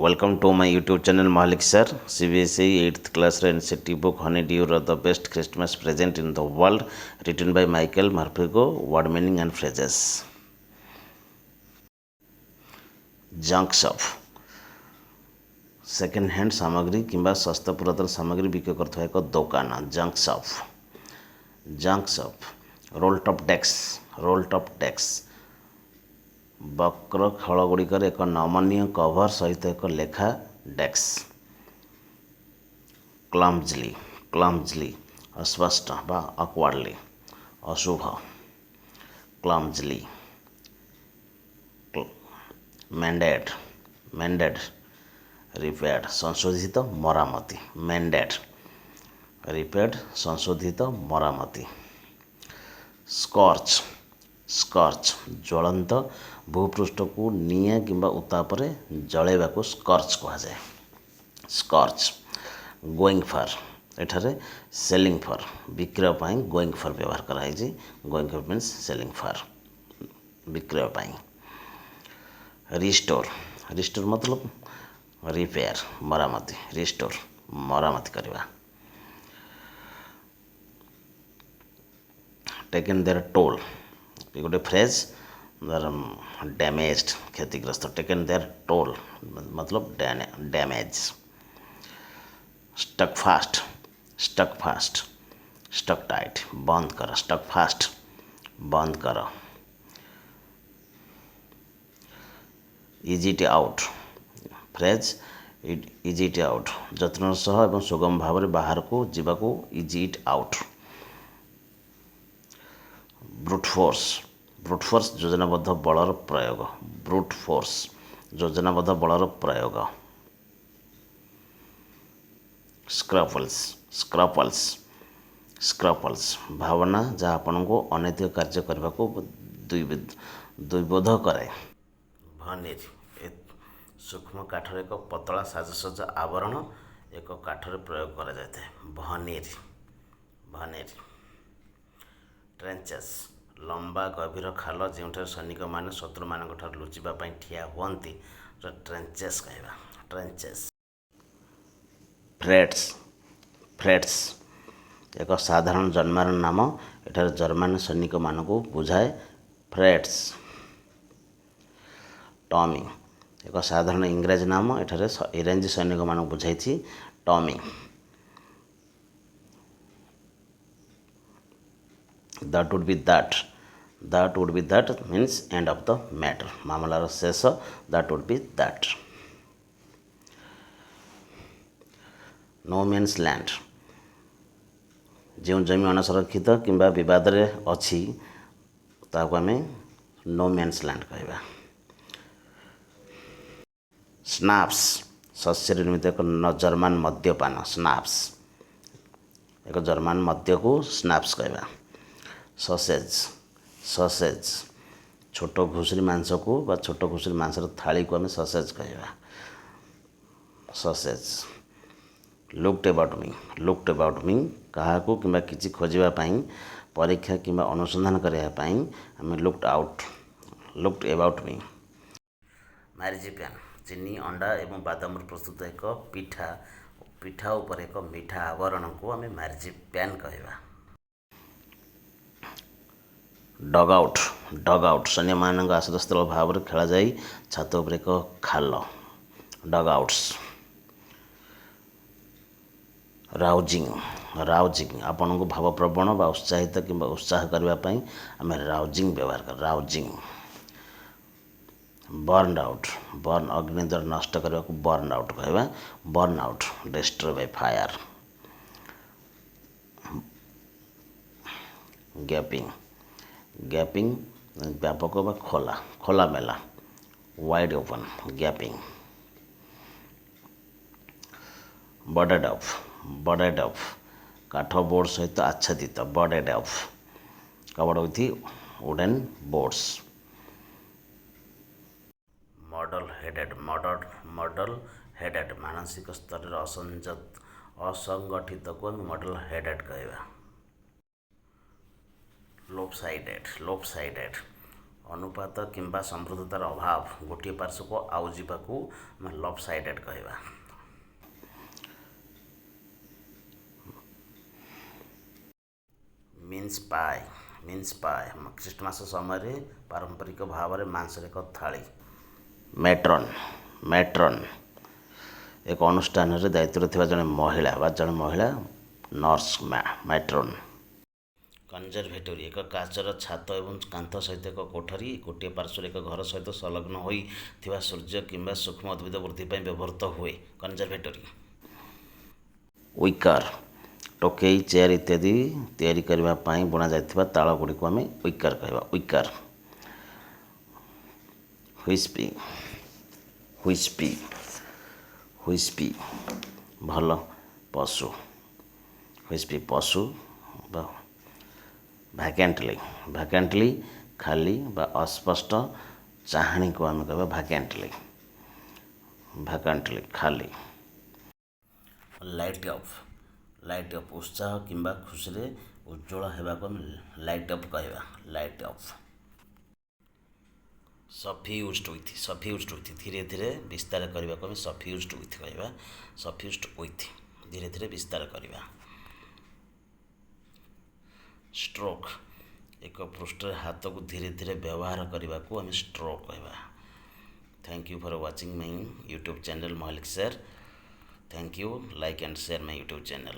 Welcome to my YouTube channel Malik sir. CBSE 8th class NCT book Honeydew the best Christmas present in the world, written by Michael Marfigo. Word meaning and phrases. Junk shop, second hand सामग्री किंबा सस्ता पुरातन सामग्री बिक्री करथवा एक दुकान. Junk shop. Junk shop. Role top desk. Bakr खल गुड़िकर एक नमनीय कभर सहित एक लेखा डेस्क. क्लम्जली अस्पष्ट बा अक्वार्डली अशुभ. क्लम्जली. मेंडेड रिपेयर्ड संशोधित मरामती. मेंडेड रिपेयर्ड संशोधित मरामती. स्कॉर्च ज्वलंत भूपृष्ठ को निआं किंबा उत्ताप जलैवा को स्कॉर्च कहा जाए. स्कॉर्च. गोइंग फॉर एठारे सेलिंग फॉर विक्रय पाई गोइंग फॉर व्यवहार कराई. Going for means selling for विक्रय पाई. रिस्टोर मतलब रिपेयर मरामती. रिस्टोर मरामती करवा. टेकन देयर टोल ये गोटे फ्रेज डैमेज्ड क्षतिग्रस्त. टेकन देयर टोल मतलब damage. Stuck fast. Stuck tight बंद कर. स्टक फास्ट बंद कर. Ease it out phrase ease it out जत्न सह एवं सुगम भाव में बाहर को जीवाकू. Is it out. Brute force योजनाबद्ध बलर प्रयोग. ब्रूट फोर्स योजनाबद्ध बलर प्रयोग. स्क्रपल्स भावना जहाँ आपण को अनैतिक कार्य करने को द्विबोध करे. भनीर सूक्ष्म काठर एक पतला साजसज्जा आवरण एक काठर प्रयोग करा जाता है. भनीर. ट्रेंचेस लंबा गभीर खाल जो सैनिक मैंने शत्रु मान लुचिवाई ठिया हुंती ट्रेंचेस कहवा. ट्रेंचेस. फ्रेट्स एक साधारण जर्मान नाम. एठार जर्मान सैनिक मान को बुझाए. फ्रेट्स. टॉमी एक साधारण इंग्रेज नाम. एठार इरेंज सैनिक मान बुझाई. Tommy. That would be that means end of the matter मामलार शेष. That would be that. No man's land जो जमी अनसुरक्षित किंबा विवाद अच्छी ताको आम नो मीन्स लैंड कहवा. स्नाप्स शस्य निर्मित एक जर्मान मद्यपान. स्नाप्स एक जर्मान मद्य को स्नाप्स कहवा. ससेज छोट घुसुरी मांस को बा छोट घुसुरी मांसर थाली को आम ससेज कहवा. ससेज. लुक्ड अबाउट मी क्या कि किसी खोजापी परीक्षा कि अनुसंधान करने आम लुक्ड अबाउट मी. मार्जिपान चीनी अंडा एवं बादाम प्रस्तुत एक पिठा उपर एक मीठा आवरण को आम मार्जिपान कहवा. डग आउट सैन्य मान आश्रय स्थल भाव में खेल जाई छात उपर एक खाल. डग आउट्स. राउजिंग आपण को भावप्रवण बा उत्साहित कि उत्साह करने आम राउजिंग व्यवहार कर. राउजिंग. बर्न अग्नि द्वारा नष्ट करने को बर्न आउट कहवा. Burn out. Destroy by fire. Gaping व्यापक बा खोला मेला. Wide open. Gaping. Boarded up काठ बोर्ड सहित आच्छादित. Boarded up covered with wooden boards. Muddle headed मानसिक स्तर असंगठित को मॉडल हेडेड कहवा. लोपसाइडेड ଅନୁପାତ କିମ୍ବା ସମୃଦ୍ଧତାର ଅଭାବ ଗୋଟିଏ ପାର୍ଶ୍ୱକୁ ଆଉ ଯିବାକୁ ଆମେ ଲପ୍ ସାଇଡେଡ଼ କହିବା। ମିନ୍ସ ପାଏ ଖ୍ରୀଷ୍ଟମାସ ସମୟରେ ପାରମ୍ପରିକ ଭାବରେ ମାଂସର ଏକ ଥାଳି। ମ୍ୟାଟ୍ରନ୍ ଏକ ଅନୁଷ୍ଠାନରେ ଦାୟିତ୍ୱରେ ଥିବା ଜଣେ ମହିଳା ନର୍ସ। ମ୍ୟାଟ୍ରନ୍। କନଜରଭେଟୋରୀ ଏକ କାଚର ଛାତ ଏବଂ କାନ୍ଥ ସହିତ ଏକ କୋଠରୀ, ଗୋଟିଏ ପାର୍ଶ୍ୱରେ ଏକ ଘର ସହିତ ସଂଲଗ୍ନ ହୋଇଥିବା ସୂର୍ଯ୍ୟ କିମ୍ବା ସୂକ୍ଷ୍ମ ଉଦ୍ଭିଦ ବୃଦ୍ଧି ପାଇଁ ବ୍ୟବହୃତ ହୁଏ। କନଜରଭେଟୋରୀ। ୱିକାର ଟୋକେଇ, ଚେୟାର ଇତ୍ୟାଦି ତିଆରି କରିବା ପାଇଁ ବୁଣାଯାଇଥିବା ତାଳ ଗୁଡ଼ିକୁ ଆମେ ୱିକାର କହିବା। ୱିକାର। ହୁଇସ୍ପି ଭଲ ପଶୁ। ପଶୁ ବା ଭ୍ୟାକେଣ୍ଟଲି ଖାଲି ବା ଅସ୍ପଷ୍ଟ ଚାହାଣୀକୁ ଆମେ କହିବା ଭ୍ୟାକେଣ୍ଟଲି ଖାଲି। ଲାଇଟ୍ ଅପ୍ ଉତ୍ସାହ କିମ୍ବା ଖୁସିରେ ଉଜ୍ଜ୍ୱଳ ହେବାକୁ ଆମେ ଲାଇଟ୍ ଅପ୍ କହିବା। ସଫ୍ୟୁଜ୍ଡ ୱିଥ୍ ଧୀରେ ଧୀରେ ବିସ୍ତାର କରିବାକୁ ଆମେ ସଫ୍ୟୁଜ୍ଡ ୱିଥ୍ କହିବା। ଧୀରେ ଧୀରେ ବିସ୍ତାର କରିବା। ଷ୍ଟ୍ରୋକ୍ ଏକ ପୃଷ୍ଠରେ ହାତକୁ ଧୀରେ ଧୀରେ ବ୍ୟବହାର କରିବାକୁ ଆମେ ଷ୍ଟ୍ରୋକ୍ କହିବା। Thank you for watching my YouTube channel Mohalik sir. Thank you. Like and share my YouTube channel.